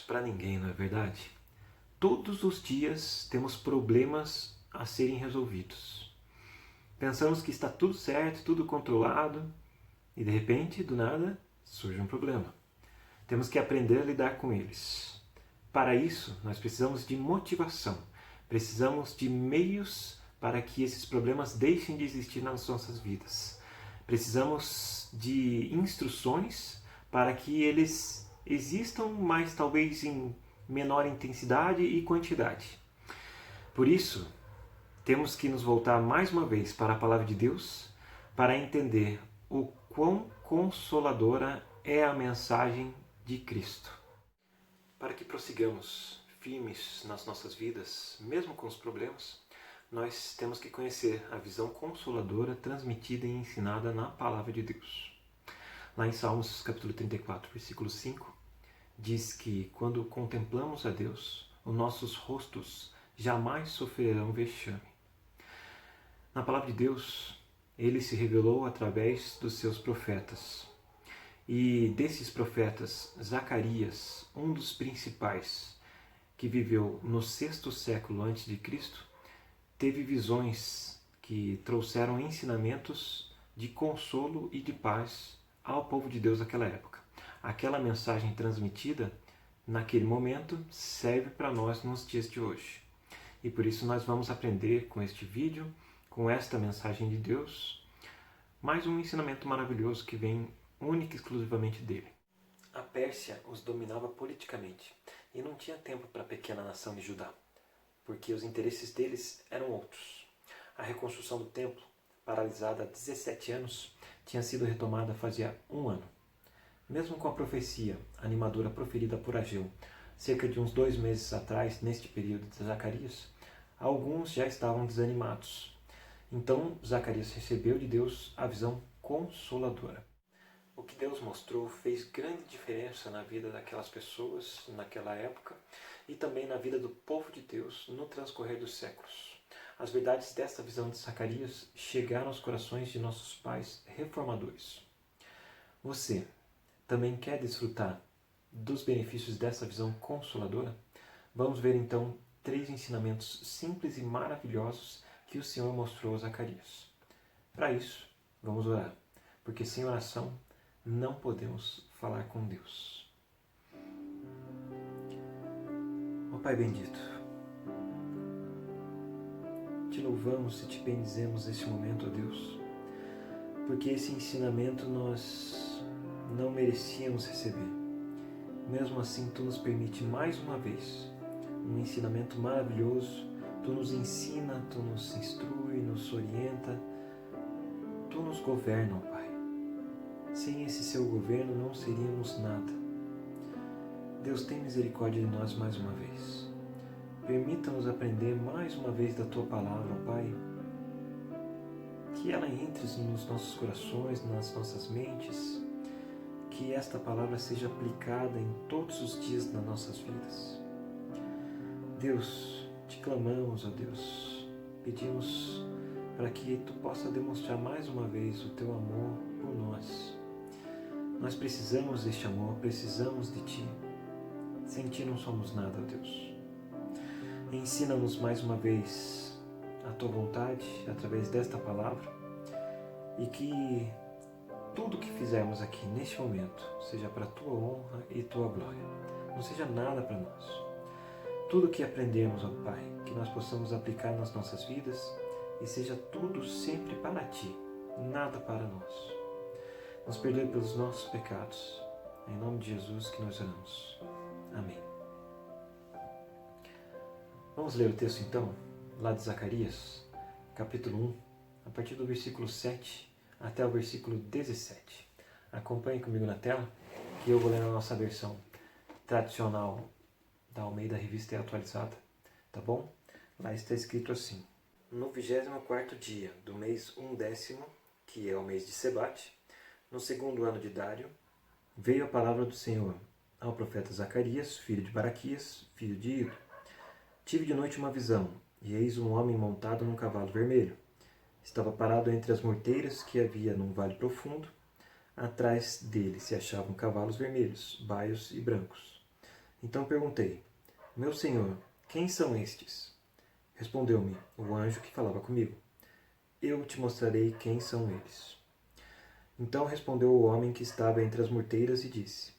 para ninguém, não é verdade? Todos os dias temos problemas a serem resolvidos. Pensamos que está tudo certo, tudo controlado, e de repente, do nada, surge um problema. Temos que aprender a lidar com eles. Para isso, nós precisamos de motivação. Precisamos de meios para que esses problemas deixem de existir nas nossas vidas. Precisamos de instruções para que eles existam, mas talvez em menor intensidade e quantidade. Por isso, temos que nos voltar mais uma vez para a Palavra de Deus para entender o quão consoladora é a mensagem de Cristo. Para que prossigamos firmes nas nossas vidas, mesmo com os problemas, nós temos que conhecer a visão consoladora transmitida e ensinada na Palavra de Deus. Lá em Salmos capítulo 34, versículo 5, diz que quando contemplamos a Deus, os nossos rostos jamais sofrerão vexame. Na Palavra de Deus, Ele se revelou através dos seus profetas. E desses profetas, Zacarias, um dos principais, que viveu no 6º século antes de Cristo, teve visões que trouxeram ensinamentos de consolo e de paz ao povo de Deus naquela época. Aquela mensagem transmitida naquele momento serve para nós nos dias de hoje. E por isso nós vamos aprender com este vídeo, com esta mensagem de Deus, mais um ensinamento maravilhoso que vem única e exclusivamente dele. A Pérsia os dominava politicamente e não tinha tempo para a pequena nação de Judá, porque os interesses deles eram outros. A reconstrução do templo, paralisada há 17 anos, tinha sido retomada fazia um ano. Mesmo com a profecia animadora proferida por Ageu, cerca de uns 2 meses atrás, neste período de Zacarias, alguns já estavam desanimados. Então Zacarias recebeu de Deus a visão consoladora. O que Deus mostrou fez grande diferença na vida daquelas pessoas naquela época e também na vida do povo de Deus no transcorrer dos séculos. As verdades desta visão de Zacarias chegaram aos corações de nossos pais reformadores. Você também quer desfrutar dos benefícios dessa visão consoladora? Vamos ver então 3 ensinamentos simples e maravilhosos que o Senhor mostrou a Zacarias. Para isso, vamos orar, porque sem oração não podemos falar com Deus. Ó Pai bendito, te louvamos e te bendizemos neste momento, ó Deus, porque esse ensinamento nós não merecíamos receber. Mesmo assim, Tu nos permite mais uma vez um ensinamento maravilhoso. Tu nos ensina, Tu nos instrui, nos orienta, Tu nos governa, ó Pai. Sem esse Seu governo não seríamos nada. Deus, tem misericórdia de nós mais uma vez. Permita-nos aprender mais uma vez da Tua Palavra, ó Pai. Que ela entre nos nossos corações, nas nossas mentes. Que esta Palavra seja aplicada em todos os dias das nossas vidas. Deus, te clamamos, ó Deus, pedimos para que Tu possa demonstrar mais uma vez o Teu amor por nós. Nós precisamos deste amor, precisamos de Ti. Sem Ti não somos nada, ó Deus. Ensina-nos mais uma vez a Tua vontade através desta palavra e que tudo que fizermos aqui neste momento seja para a Tua honra e Tua glória. Não seja nada para nós. Tudo que aprendemos, ó Pai, que nós possamos aplicar nas nossas vidas e seja tudo sempre para Ti, nada para nós. Nos perdoe pelos nossos pecados. É em nome de Jesus que nós oramos. Amém. Vamos ler o texto então, lá de Zacarias, capítulo 1, a partir do versículo 7 até o versículo 17. Acompanhe comigo na tela, que eu vou ler na nossa versão tradicional da Almeida Revista e Atualizada, tá bom? Lá está escrito assim: No 24º dia do mês 1º, que é o mês de Sebate, no 2º ano de Dário, veio a palavra do Senhor ao profeta Zacarias, filho de Baraquias, filho de Ido. Tive de noite uma visão, e eis um homem montado num cavalo vermelho. Estava parado entre as morteiras que havia num vale profundo. Atrás dele se achavam cavalos vermelhos, baios e brancos. Então perguntei: Meu senhor, quem são estes? Respondeu-me o anjo que falava comigo: Eu te mostrarei quem são eles. Então respondeu o homem que estava entre as morteiras e disse: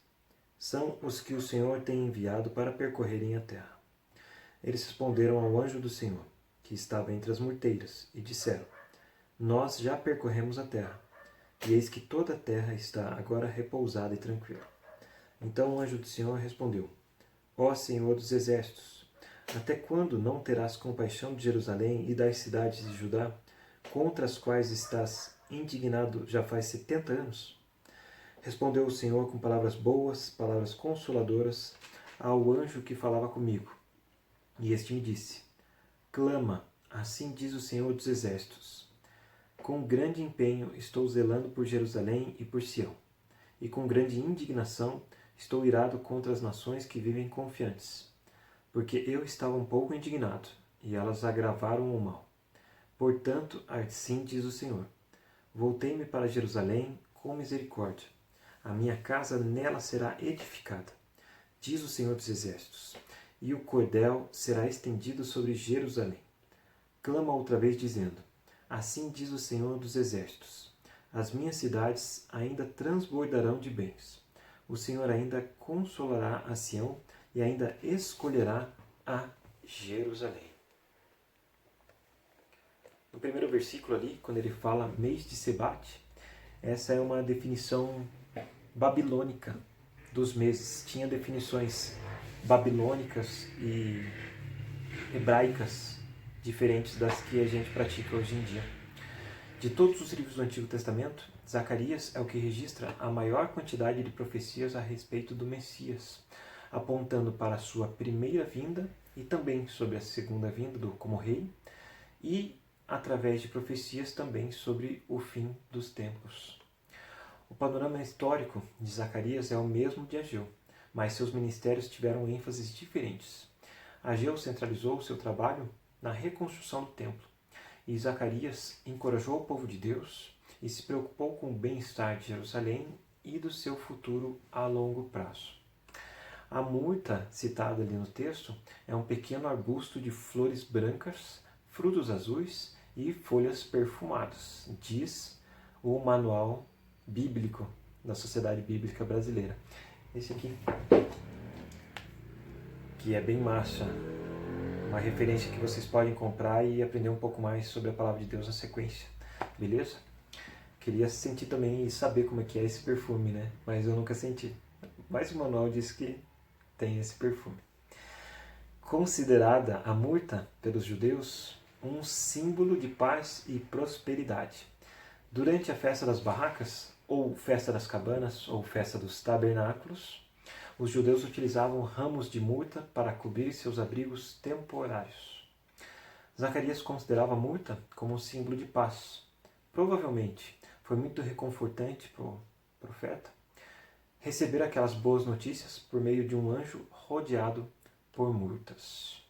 São os que o Senhor tem enviado para percorrerem a terra. Eles responderam ao anjo do Senhor, que estava entre as morteiras, e disseram: Nós já percorremos a terra, e eis que toda a terra está agora repousada e tranquila. Então o anjo do Senhor respondeu: Ó Senhor dos exércitos, até quando não terás compaixão de Jerusalém e das cidades de Judá, contra as quais estás indignado já faz 70 anos? Respondeu o Senhor com palavras boas, palavras consoladoras, ao anjo que falava comigo. E este me disse: Clama, assim diz o Senhor dos exércitos. Com grande empenho estou zelando por Jerusalém e por Sião, e com grande indignação estou irado contra as nações que vivem confiantes, porque eu estava um pouco indignado, e elas agravaram o mal. Portanto, assim diz o Senhor: Voltei-me para Jerusalém com misericórdia. A minha casa nela será edificada, diz o Senhor dos Exércitos, e o cordel será estendido sobre Jerusalém. Clama outra vez, dizendo: Assim diz o Senhor dos Exércitos: As minhas cidades ainda transbordarão de bens. O Senhor ainda consolará a Sião e ainda escolherá a Jerusalém. No primeiro versículo ali, quando ele fala mês de Sebate, essa é uma definição babilônica dos meses. Tinha definições babilônicas e hebraicas diferentes das que a gente pratica hoje em dia. De todos os livros do Antigo Testamento, Zacarias é o que registra a maior quantidade de profecias a respeito do Messias, apontando para a sua primeira vinda e também sobre a segunda vinda como rei, e através de profecias também sobre o fim dos tempos. O panorama histórico de Zacarias é o mesmo de Ageu, mas seus ministérios tiveram ênfases diferentes. Ageu centralizou seu trabalho na reconstrução do templo, e Zacarias encorajou o povo de Deus e se preocupou com o bem-estar de Jerusalém e do seu futuro a longo prazo. A murta citada ali no texto é um pequeno arbusto de flores brancas, frutos azuis e folhas perfumadas, diz o Manual Bíblico da Sociedade Bíblica Brasileira. Esse aqui, que é bem massa, uma referência que vocês podem comprar e aprender um pouco mais sobre a Palavra de Deus na sequência, beleza? Queria sentir também e saber como é que é esse perfume, né? Mas eu nunca senti. Mas o manual diz que tem esse perfume. Considerada a murta pelos judeus um símbolo de paz e prosperidade. Durante a festa das barracas, ou festa das cabanas, ou festa dos tabernáculos, os judeus utilizavam ramos de murta para cobrir seus abrigos temporários. Zacarias considerava a murta como um símbolo de paz. Provavelmente foi muito reconfortante para o profeta receber aquelas boas notícias por meio de um anjo rodeado por murtas.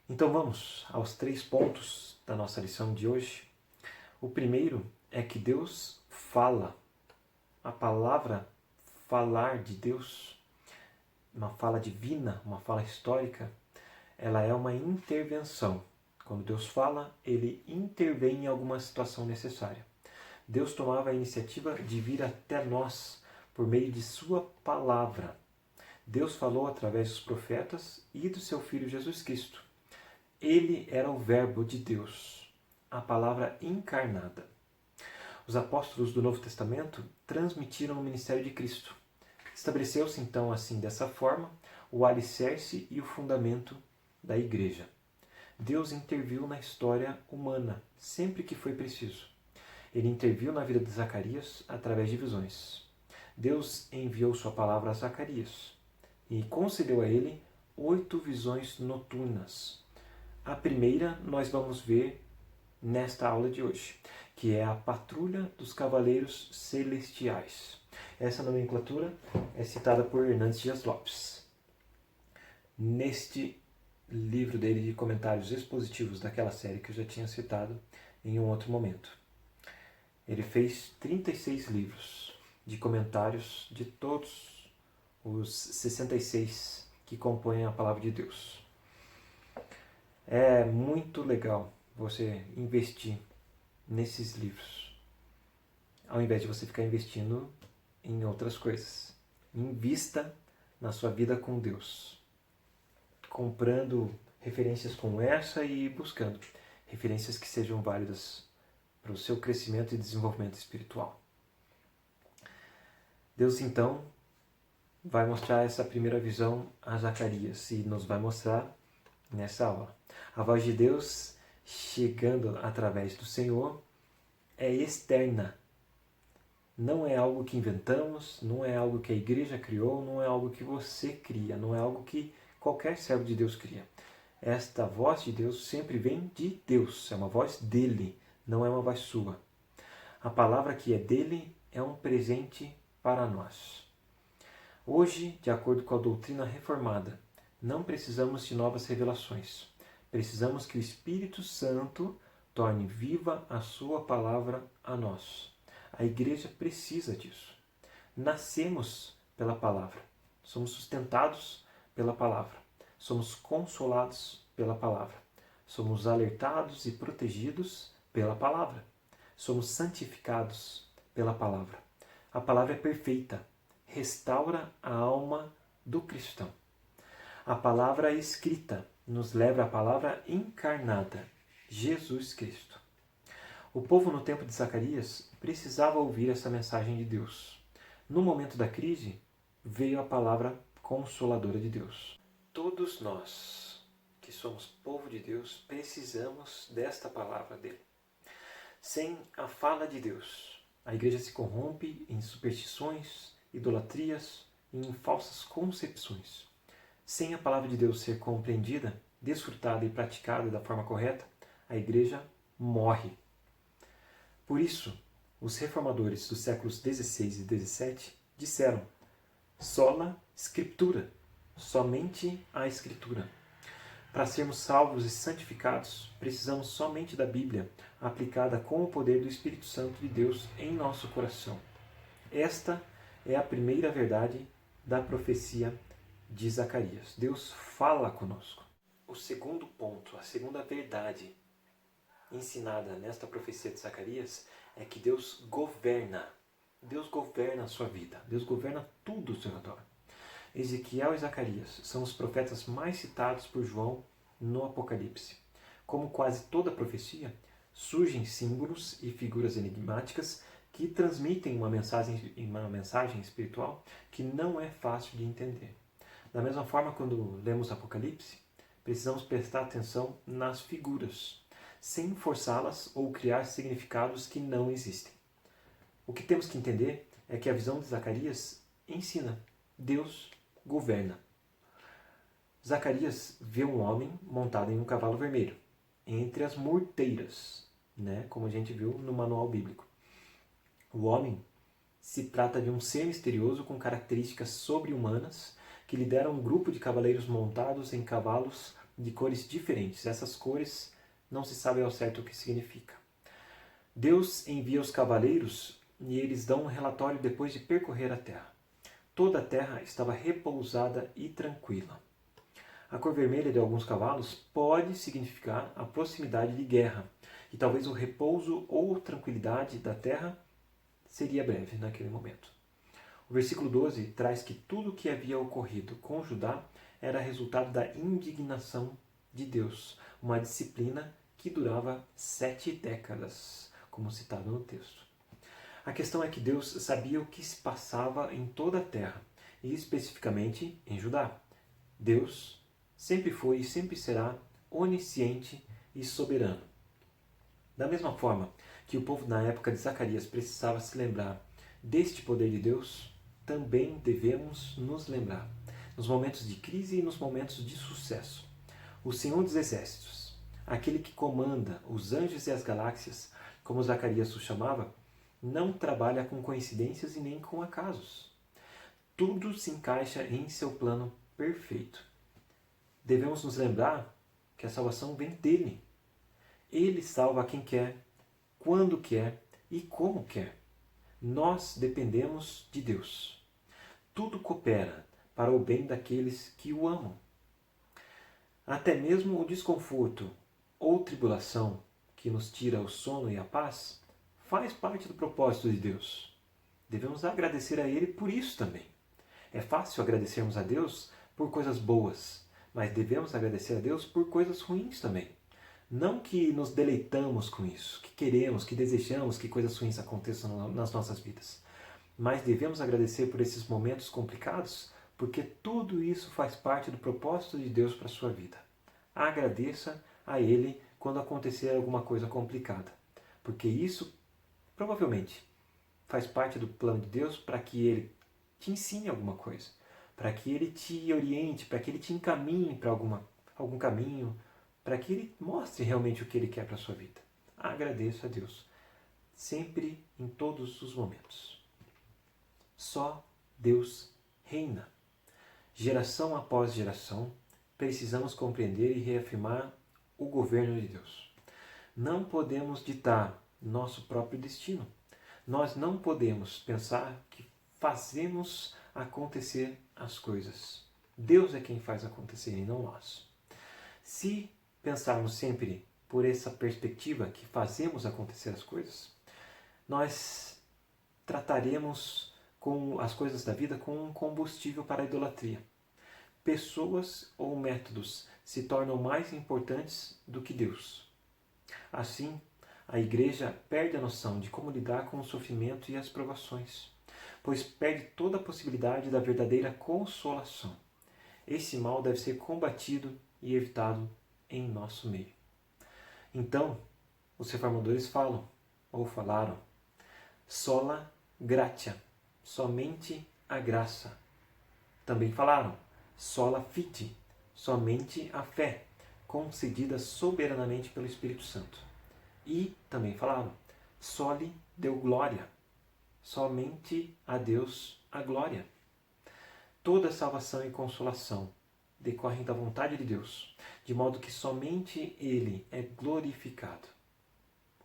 Então vamos aos 3 pontos da nossa lição de hoje. O primeiro é que Deus fala. A palavra falar de Deus, uma fala divina, uma fala histórica, ela é uma intervenção. Quando Deus fala, ele intervém em alguma situação necessária. Deus tomava a iniciativa de vir até nós por meio de sua palavra. Deus falou através dos profetas e do seu Filho Jesus Cristo. Ele era o Verbo de Deus, a palavra encarnada. Os apóstolos do Novo Testamento transmitiram o ministério de Cristo. Estabeleceu-se então assim, dessa forma, o alicerce e o fundamento da igreja. Deus interviu na história humana sempre que foi preciso. Ele interviu na vida de Zacarias através de visões. Deus enviou sua palavra a Zacarias e concedeu a ele 8 visões noturnas. A primeira nós vamos ver nesta aula de hoje, que é a patrulha dos cavaleiros celestiais. Essa nomenclatura é citada por Hernandes Dias Lopes. Neste livro dele de comentários expositivos daquela série que eu já tinha citado em um outro momento. Ele fez 36 livros de comentários de todos os 66 que compõem a palavra de Deus. É muito legal você investir nesses livros, ao invés de você ficar investindo em outras coisas. Invista na sua vida com Deus, comprando referências como essa e buscando referências que sejam válidas para o seu crescimento e desenvolvimento espiritual. Deus, então, vai mostrar essa primeira visão a Zacarias e nos vai mostrar nessa aula. A voz de Deus chegando através do Senhor é externa. Não é algo que inventamos, não é algo que a igreja criou, não é algo que você cria, não é algo que qualquer servo de Deus cria. Esta voz de Deus sempre vem de Deus, é uma voz dele, não é uma voz sua. A palavra que é dele é um presente para nós. Hoje, de acordo com a doutrina reformada, não precisamos de novas revelações. Precisamos que o Espírito Santo torne viva a sua palavra a nós. A igreja precisa disso. Nascemos pela palavra. Somos sustentados pela palavra. Somos consolados pela palavra. Somos alertados e protegidos pela palavra. Somos santificados pela palavra. A palavra é perfeita. Restaura a alma do cristão. A palavra escrita nos leva à palavra encarnada, Jesus Cristo. O povo no tempo de Zacarias precisava ouvir essa mensagem de Deus. No momento da crise, veio a palavra consoladora de Deus. Todos nós, que somos povo de Deus, precisamos desta palavra dele. Sem a fala de Deus, a igreja se corrompe em superstições, idolatrias e em falsas concepções. Sem a palavra de Deus ser compreendida, desfrutada e praticada da forma correta, a igreja morre. Por isso, os reformadores dos séculos XVI e XVII disseram: sola scriptura, somente a Escritura. Para sermos salvos e santificados, precisamos somente da Bíblia, aplicada com o poder do Espírito Santo de Deus em nosso coração. Esta é a primeira verdade da profecia de Zacarias. Deus fala conosco. O segundo ponto, a segunda verdade ensinada nesta profecia de Zacarias é que Deus governa. Deus governa a sua vida. Deus governa tudo ao seu redor. Ezequiel e Zacarias são os profetas mais citados por João no Apocalipse. Como quase toda profecia, surgem símbolos e figuras enigmáticas que transmitem uma mensagem espiritual que não é fácil de entender. Da mesma forma, quando lemos Apocalipse, precisamos prestar atenção nas figuras, sem forçá-las ou criar significados que não existem. O que temos que entender é que a visão de Zacarias ensina: Deus governa. Zacarias vê um homem montado em um cavalo vermelho, entre as murteiras, como a gente viu no manual bíblico. O homem se trata de um ser misterioso com características sobre-humanas que lidera um grupo de cavaleiros montados em cavalos de cores diferentes. Essas cores não se sabe ao certo o que significa. Deus envia os cavaleiros e eles dão um relatório depois de percorrer a terra. Toda a terra estava repousada e tranquila. A cor vermelha de alguns cavalos pode significar a proximidade de guerra, e talvez o repouso ou tranquilidade da terra seria breve naquele momento. O versículo 12 traz que tudo o que havia ocorrido com Judá era resultado da indignação de Deus, uma disciplina que durava 7 décadas, como citado no texto. A questão é que Deus sabia o que se passava em toda a terra, e especificamente em Judá. Deus sempre foi e sempre será onisciente e soberano. Da mesma forma que o povo na época de Zacarias precisava se lembrar deste poder de Deus, também devemos nos lembrar, nos momentos de crise e nos momentos de sucesso. O Senhor dos Exércitos, aquele que comanda os anjos e as galáxias, como Zacarias o chamava, não trabalha com coincidências e nem com acasos. Tudo se encaixa em seu plano perfeito. Devemos nos lembrar que a salvação vem dele. Ele salva quem quer, quando quer e como quer. Nós dependemos de Deus. Tudo coopera para o bem daqueles que o amam. Até mesmo o desconforto ou tribulação que nos tira o sono e a paz faz parte do propósito de Deus. Devemos agradecer a Ele por isso também. É fácil agradecermos a Deus por coisas boas, mas devemos agradecer a Deus por coisas ruins também. Não que nos deleitamos com isso, que queremos, que desejamos que coisas ruins aconteçam nas nossas vidas. Mas devemos agradecer por esses momentos complicados, porque tudo isso faz parte do propósito de Deus para a sua vida. Agradeça a Ele quando acontecer alguma coisa complicada, porque isso provavelmente faz parte do plano de Deus para que Ele te ensine alguma coisa, para que Ele te oriente, para que Ele te encaminhe para algum caminho, para que Ele mostre realmente o que Ele quer para a sua vida. Agradeça a Deus, sempre, em todos os momentos. Só Deus reina. Geração após geração, precisamos compreender e reafirmar o governo de Deus. Não podemos ditar nosso próprio destino. Nós não podemos pensar que fazemos acontecer as coisas. Deus é quem faz acontecer e não nós. Se pensarmos sempre por essa perspectiva que fazemos acontecer as coisas, nós trataremos com as coisas da vida como um combustível para a idolatria. Pessoas ou métodos se tornam mais importantes do que Deus. Assim, a igreja perde a noção de como lidar com o sofrimento e as provações, pois perde toda a possibilidade da verdadeira consolação. Esse mal deve ser combatido e evitado em nosso meio. Então, os reformadores falam, ou falaram, sola gratia, somente a graça. Também falaram, sola fide, somente a fé, concedida soberanamente pelo Espírito Santo. E também falaram, soli deu glória, somente a Deus a glória. Toda salvação e consolação decorrem da vontade de Deus, de modo que somente Ele é glorificado.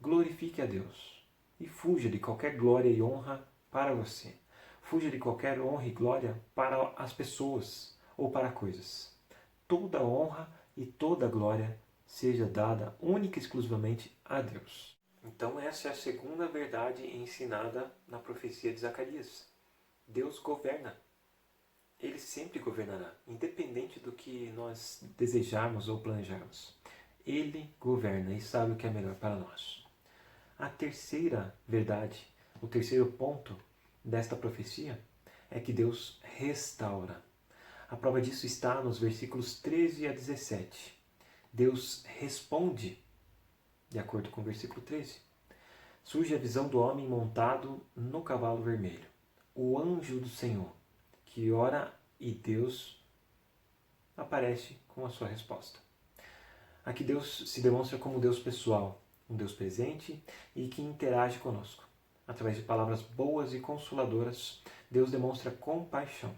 Glorifique a Deus e fuja de qualquer glória e honra para você. Fuja de qualquer honra e glória para as pessoas ou para coisas. Toda honra e toda glória seja dada única e exclusivamente a Deus. Então essa é a segunda verdade ensinada na profecia de Zacarias. Deus governa. Ele sempre governará, independente do que nós desejarmos ou planejarmos. Ele governa e sabe o que é melhor para nós. A terceira verdade, o terceiro ponto desta profecia é que Deus restaura. A prova disso está nos versículos 13 a 17. Deus responde, de acordo com o versículo 13. Surge a visão do homem montado no cavalo vermelho, o anjo do Senhor, que ora e Deus aparece com a sua resposta. Aqui Deus se demonstra como Deus pessoal, um Deus presente e que interage conosco. Através de palavras boas e consoladoras, Deus demonstra compaixão,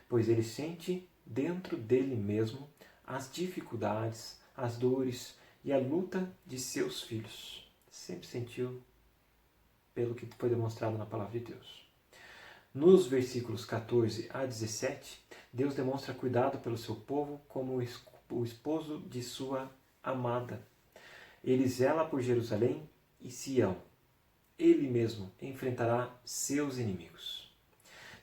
pois Ele sente dentro dele mesmo as dificuldades, as dores e a luta de seus filhos. Sempre sentiu pelo que foi demonstrado na palavra de Deus. Nos versículos 14 a 17, Deus demonstra cuidado pelo seu povo como o esposo de sua amada. Ele zela por Jerusalém e Sião. Ele mesmo enfrentará seus inimigos.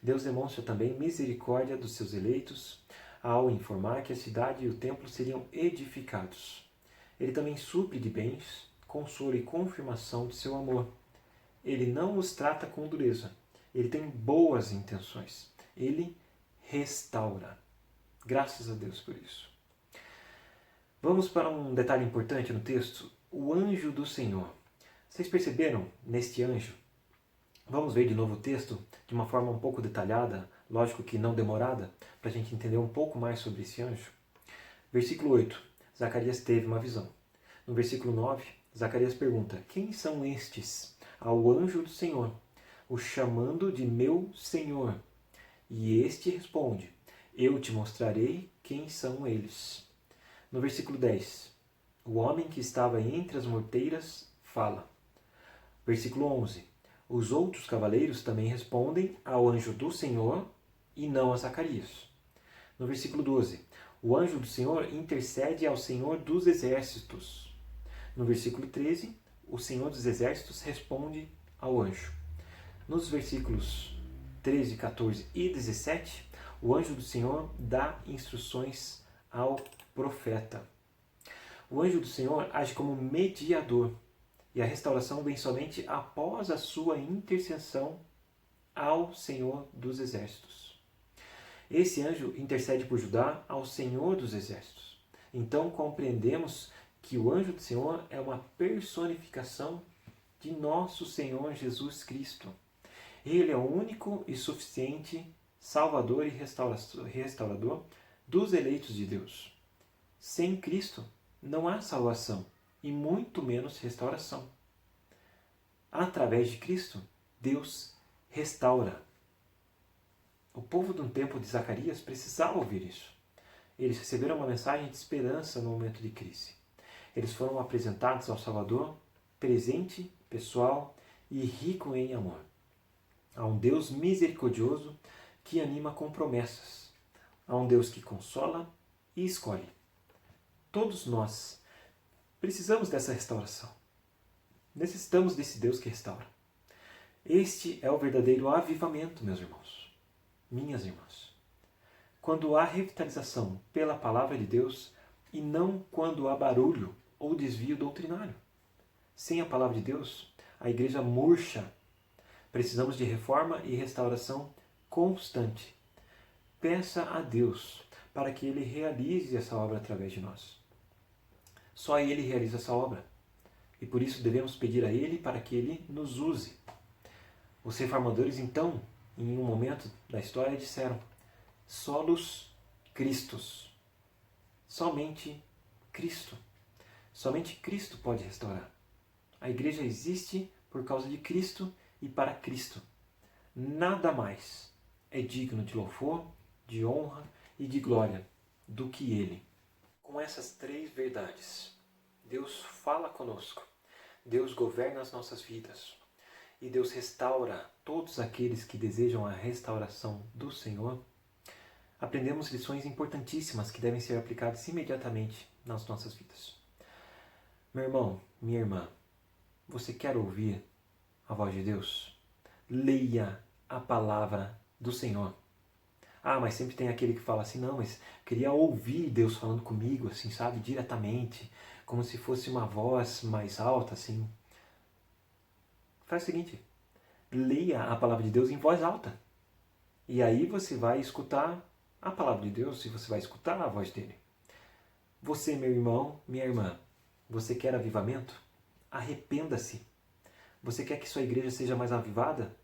Deus demonstra também misericórdia dos seus eleitos ao informar que a cidade e o templo seriam edificados. Ele também supre de bens, consolo e confirmação de seu amor. Ele não os trata com dureza. Ele tem boas intenções. Ele restaura. Graças a Deus por isso. Vamos para um detalhe importante no texto. O anjo do Senhor. Vocês perceberam neste anjo? Vamos ver de novo o texto de uma forma um pouco detalhada, lógico que não demorada, para a gente entender um pouco mais sobre esse anjo. Versículo 8. Zacarias teve uma visão. No versículo 9, Zacarias pergunta: quem são estes? Ao anjo do Senhor, o chamando de meu Senhor. E este responde: eu te mostrarei quem são eles. No versículo 10, o homem que estava entre as morteiras fala. Versículo 11, os outros cavaleiros também respondem ao anjo do Senhor e não a Zacarias. No versículo 12, o anjo do Senhor intercede ao Senhor dos exércitos. No versículo 13, o Senhor dos exércitos responde ao anjo. Nos versículos 13, 14 e 17, o anjo do Senhor dá instruções ao profeta. O anjo do Senhor age como mediador, e a restauração vem somente após a sua intercessão ao Senhor dos exércitos. Esse anjo intercede por Judá ao Senhor dos exércitos. Então compreendemos que o anjo do Senhor é uma personificação de nosso Senhor Jesus Cristo. Ele é o único e suficiente Salvador e restaurador dos eleitos de Deus. Sem Cristo não há salvação e muito menos restauração. Através de Cristo, Deus restaura. O povo do tempo de Zacarias precisava ouvir isso. Eles receberam uma mensagem de esperança no momento de crise. Eles foram apresentados ao Salvador, presente, pessoal e rico em amor. Há um Deus misericordioso que anima com promessas. Há um Deus que consola e escolhe. Todos nós precisamos dessa restauração. Necessitamos desse Deus que restaura. Este é o verdadeiro avivamento, meus irmãos, minhas irmãs. Quando há revitalização pela palavra de Deus e não quando há barulho ou desvio doutrinário. Sem a palavra de Deus, a igreja murcha. Precisamos de reforma e restauração constante. Peça a Deus para que Ele realize essa obra através de nós. Só Ele realiza essa obra. E por isso devemos pedir a Ele para que Ele nos use. Os reformadores, então, em um momento da história, disseram: solos Christus. Somente Cristo. Somente Cristo pode restaurar. A igreja existe por causa de Cristo e para Cristo. Nada mais é digno de louvor, de honra e de glória do que Ele. Com essas três verdades, Deus fala conosco, Deus governa as nossas vidas e Deus restaura todos aqueles que desejam a restauração do Senhor. Aprendemos lições importantíssimas que devem ser aplicadas imediatamente nas nossas vidas. Meu irmão, minha irmã, você quer ouvir a voz de Deus? Leia a palavra do Senhor. Ah, mas sempre tem aquele que fala assim: não, mas queria ouvir Deus falando comigo, assim, sabe, diretamente, como se fosse uma voz mais alta, assim. Faz o seguinte: leia a palavra de Deus em voz alta. E aí você vai escutar a palavra de Deus e você vai escutar a voz dele. Você, meu irmão, minha irmã, você quer avivamento? Arrependa-se. Você quer que sua igreja seja mais avivada?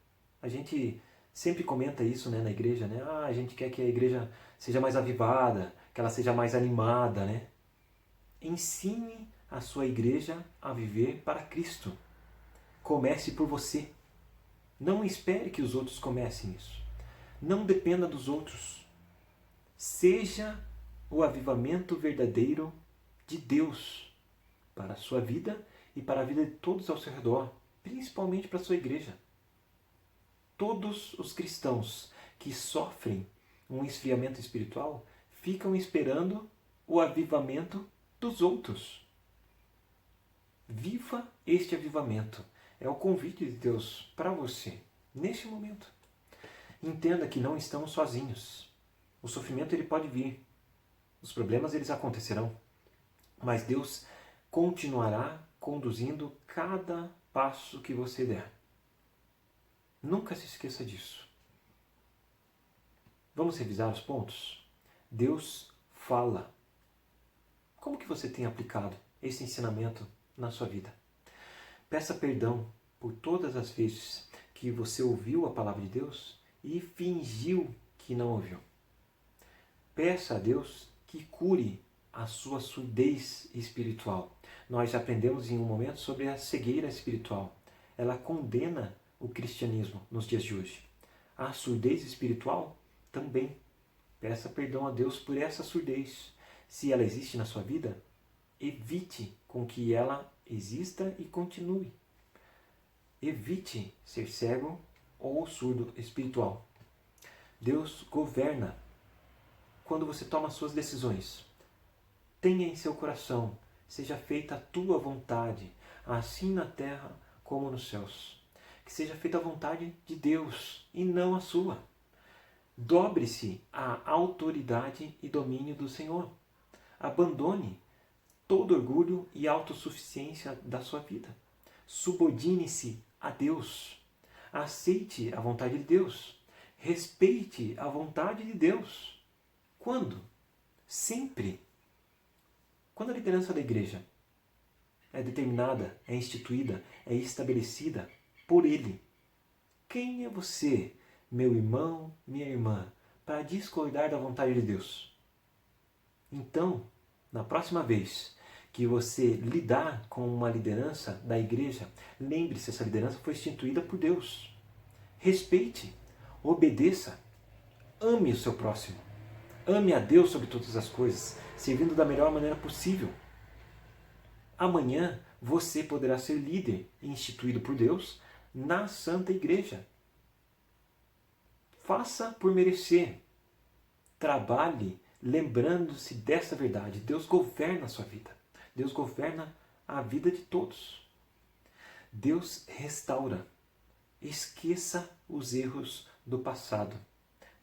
A gente sempre comenta isso, né, na igreja, né? Ah, a gente quer que a igreja seja mais avivada, que ela seja mais animada, né? Ensine a sua igreja a viver para Cristo. Comece por você. Não espere que os outros comecem isso. Não dependa dos outros. Seja o avivamento verdadeiro de Deus para a sua vida e para a vida de todos ao seu redor, principalmente para a sua igreja. Todos os cristãos que sofrem um esfriamento espiritual ficam esperando o avivamento dos outros. Viva este avivamento. É o convite de Deus para você, neste momento. Entenda que não estamos sozinhos. O sofrimento ele pode vir. Os problemas eles acontecerão. Mas Deus continuará conduzindo cada passo que você der. Nunca se esqueça disso. Vamos revisar os pontos? Deus fala. Como que você tem aplicado esse ensinamento na sua vida? Peça perdão por todas as vezes que você ouviu a palavra de Deus e fingiu que não ouviu. Peça a Deus que cure a sua surdez espiritual. Nós já aprendemos em um momento sobre a cegueira espiritual. Ela condena o cristianismo nos dias de hoje. A surdez espiritual também. Peça perdão a Deus por essa surdez. Se ela existe na sua vida, evite com que ela exista e continue. Evite ser cego ou surdo espiritual. Deus governa. quando você toma suas decisões. Tenha em seu coração, seja feita a tua vontade, assim na terra como nos céus. Que seja feita a vontade de Deus e não a sua. Dobre-se à autoridade e domínio do Senhor. Abandone todo orgulho e autossuficiência da sua vida. Subordine-se a Deus. Aceite a vontade de Deus. Respeite a vontade de Deus. Quando? Sempre. Quando a liderança da igreja é determinada, é instituída, é estabelecida por Ele, quem é você, meu irmão, minha irmã, para discordar da vontade de Deus? Então, na próxima vez que você lidar com uma liderança da igreja, lembre-se, essa liderança foi instituída por Deus. Respeite, obedeça, ame o seu próximo. Ame a Deus sobre todas as coisas, servindo da melhor maneira possível. Amanhã você poderá ser líder instituído por Deus na Santa Igreja. Faça por merecer. Trabalhe lembrando-se dessa verdade. Deus governa a sua vida. Deus governa a vida de todos. Deus restaura. Esqueça os erros do passado.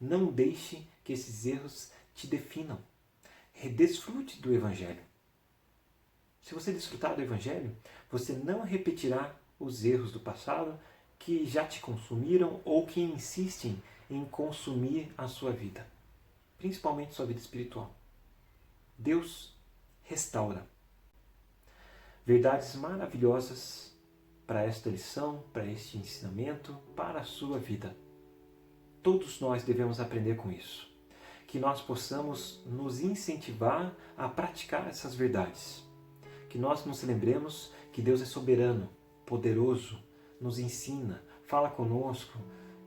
Não deixe que esses erros te definam. Desfrute do Evangelho. Se você desfrutar do Evangelho, você não repetirá os erros do passado que já te consumiram ou que insistem em consumir a sua vida, principalmente sua vida espiritual. Deus restaura. Verdades maravilhosas para esta lição, para este ensinamento, para a sua vida. Todos nós devemos aprender com isso. Que nós possamos nos incentivar a praticar essas verdades. Que nós nos lembremos que Deus é soberano, poderoso, nos ensina, fala conosco,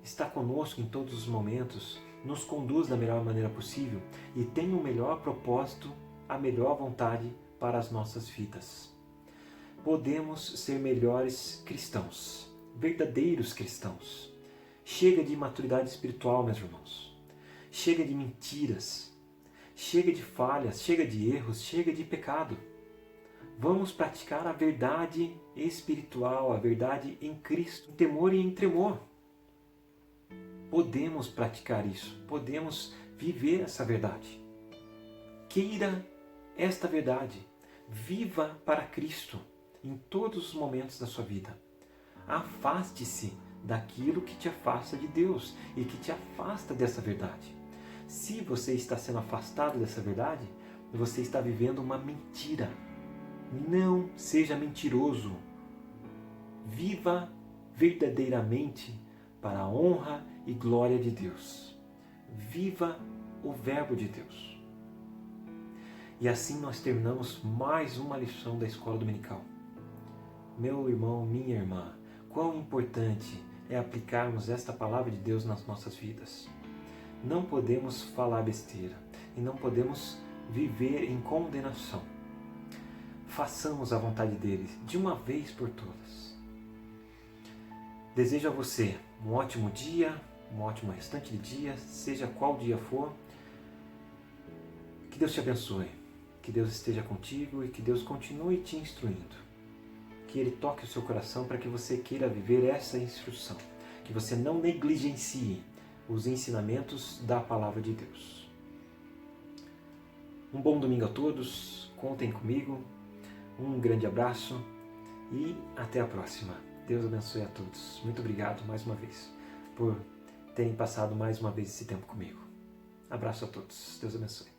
está conosco em todos os momentos, nos conduz da melhor maneira possível e tem o melhor propósito, a melhor vontade para as nossas vidas. Podemos ser melhores cristãos, verdadeiros cristãos. Chega de imaturidade espiritual, meus irmãos. Chega de mentiras. Chega de falhas, chega de erros, chega de pecado. Vamos praticar a verdade espiritual, a verdade em Cristo, em temor e em tremor. Podemos praticar isso, podemos viver essa verdade. Queira esta verdade, viva para Cristo em todos os momentos da sua vida. Afaste-se daquilo que te afasta de Deus e que te afasta dessa verdade. Se você está sendo afastado dessa verdade, você está vivendo uma mentira. Não seja mentiroso. Viva verdadeiramente para a honra e glória de Deus. Viva o Verbo de Deus. E assim nós terminamos mais uma lição da Escola Dominical. Meu irmão, minha irmã, quão importante é aplicarmos esta palavra de Deus nas nossas vidas. Não podemos falar besteira e não podemos viver em condenação. Façamos a vontade dele de uma vez por todas. Desejo a você um ótimo dia, um ótimo restante de dia, seja qual dia for. Que Deus te abençoe, que Deus esteja contigo e que Deus continue te instruindo. Que Ele toque o seu coração para que você queira viver essa instrução, que você não negligencie os ensinamentos da Palavra de Deus. Um bom domingo a todos, contem comigo, um grande abraço e até a próxima. Deus abençoe a todos. Muito obrigado mais uma vez por terem passado mais uma vez esse tempo comigo. Abraço a todos. Deus abençoe.